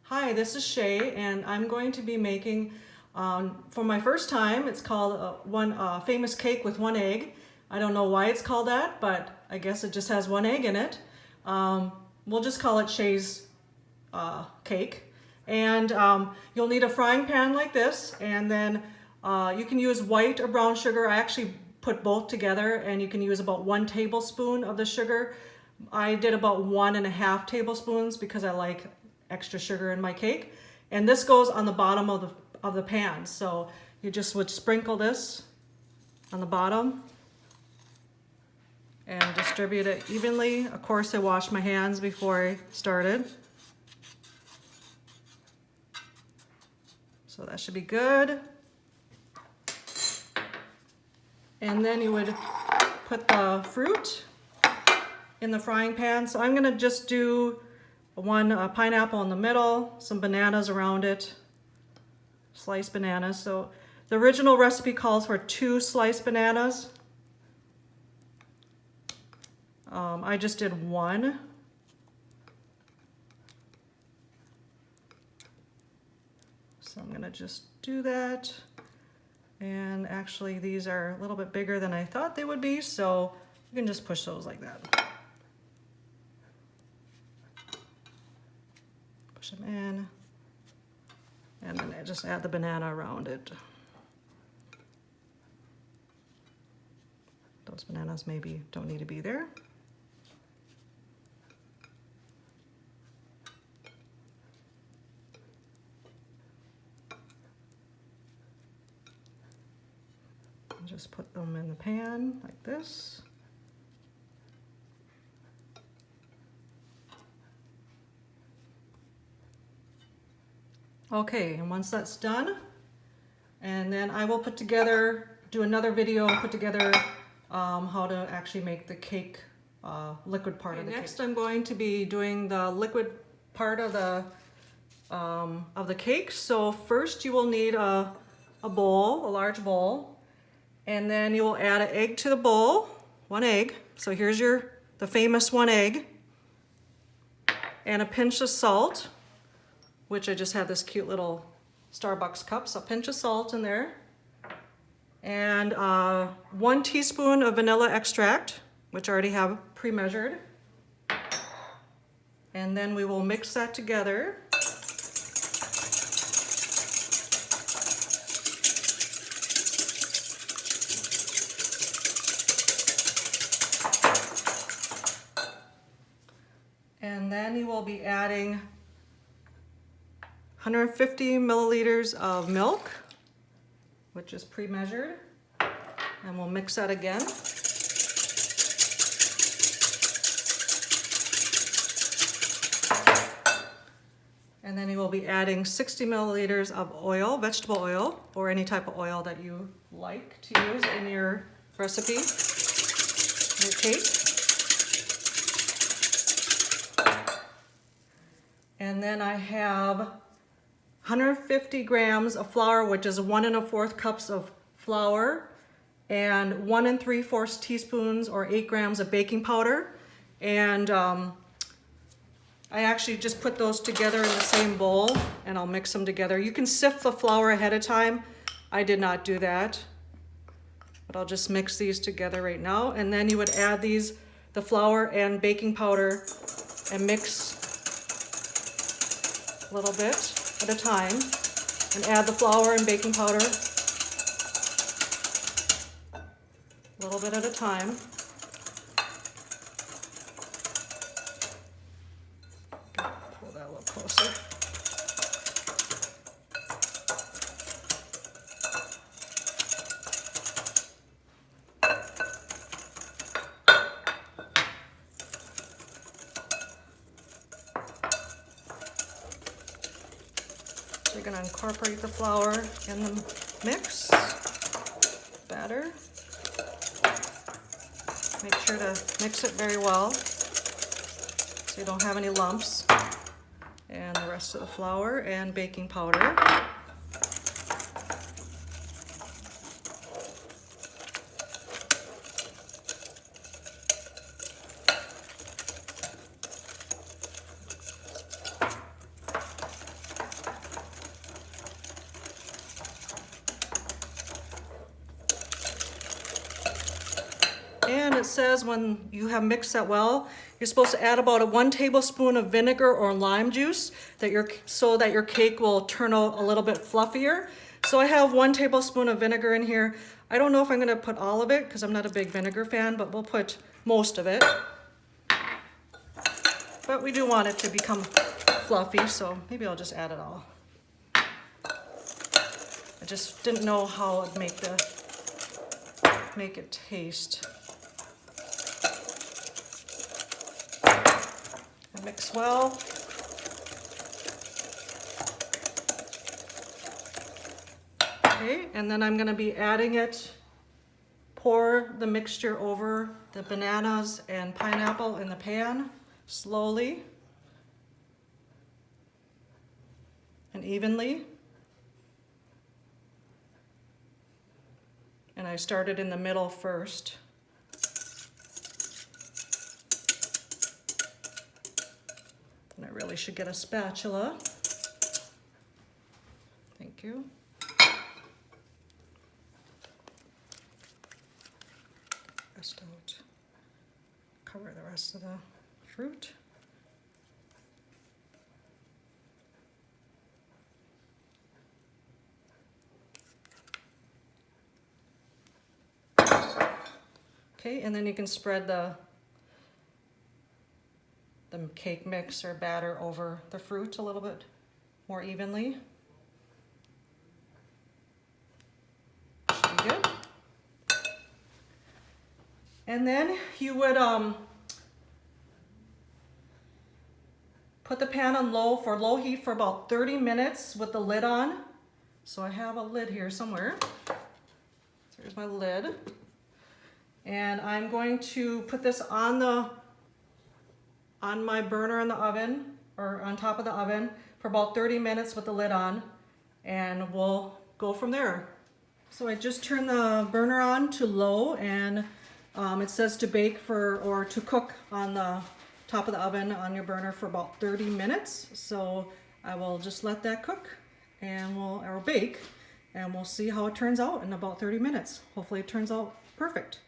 Hi, this is Shay, and I'm going to be making, for my first time, it's called one famous cake with one egg. I don't know why it's called that, but I guess it just has one egg in it. We'll just call it Shay's cake. And you'll need a frying pan like this, and then you can use white or brown sugar. I actually put both together, and you can use about 1 tablespoon of the sugar. I did about 1.5 tablespoons because I like extra sugar in my cake. And this goes on the bottom of the pan. So you just would sprinkle this on the bottom and distribute it evenly. Of course, I washed my hands before I started. So that should be good. And then you would put the fruit in the frying pan. So I'm gonna just do one pineapple in the middle, some bananas around it, sliced bananas. So the original recipe calls for 2 sliced bananas. I just did 1. So I'm gonna just do that. And actually these are a little bit bigger than I thought they would be, so you can just push those like that. Push them in, and then I just add the banana around it. Those bananas maybe don't need to be there. Just put them in the pan like this. Okay, and once that's done, and then I will do another video, put together how to actually make the cake, liquid part of the cake. Next I'm going to be doing the liquid part of the cake. So first you will need a bowl, a large bowl. And then you will add an egg to the bowl, 1 egg. So here's the famous 1 egg. And a pinch of salt, which I just have this cute little Starbucks cup, so a pinch of salt in there. And 1 teaspoon of vanilla extract, which I already have pre-measured. And then we will mix that together. And then you will be adding 150 milliliters of milk, which is pre-measured, and we'll mix that again. And then you will be adding 60 milliliters of oil, vegetable oil, or any type of oil that you like to use in your recipe, your cake. And then I have 150 grams of flour, which is 1 1/4 cups of flour, and 1 3/4 teaspoons or 8 grams of baking powder. And I actually just put those together in the same bowl, and I'll mix them together. You can sift the flour ahead of time. I did not do that, but I'll just mix these together right now. And then you would add the flour and baking powder, and mix a little bit at a time, and add the flour and baking powder a little bit at a time. Pull that a little closer. You're going to incorporate the flour in the mix, batter. Make sure to mix it very well so you don't have any lumps. And the rest of the flour and baking powder. it says when you have mixed that well, you're supposed to add about 1 tablespoon of vinegar or lime juice so that your cake will turn out a little bit fluffier. So I have 1 tablespoon of vinegar in here. I don't know if I'm gonna put all of it because I'm not a big vinegar fan, but we'll put most of it. But we do want it to become fluffy, so maybe I'll just add it all. I just didn't know how it'd make it taste. Mix well. Okay, and then I'm going to be adding it, pour the mixture over the bananas and pineapple in the pan slowly and evenly. And I started in the middle first. And I really should get a spatula. Thank you. Rest out. Cover the rest of the fruit. Okay, and then you can spread the cake mix or batter over the fruit a little bit more evenly. Should be good. And then you would put the pan on low heat for about 30 minutes with the lid on. So I have a lid here somewhere. So here's my lid. And I'm going to put this on my burner in the oven, or on top of the oven, for about 30 minutes with the lid on, and we'll go from there. So I just turned the burner on to low, and it says to bake or to cook on the top of the oven on your burner for about 30 minutes. So I will just let that cook or bake, and we'll see how it turns out in about 30 minutes. Hopefully it turns out perfect.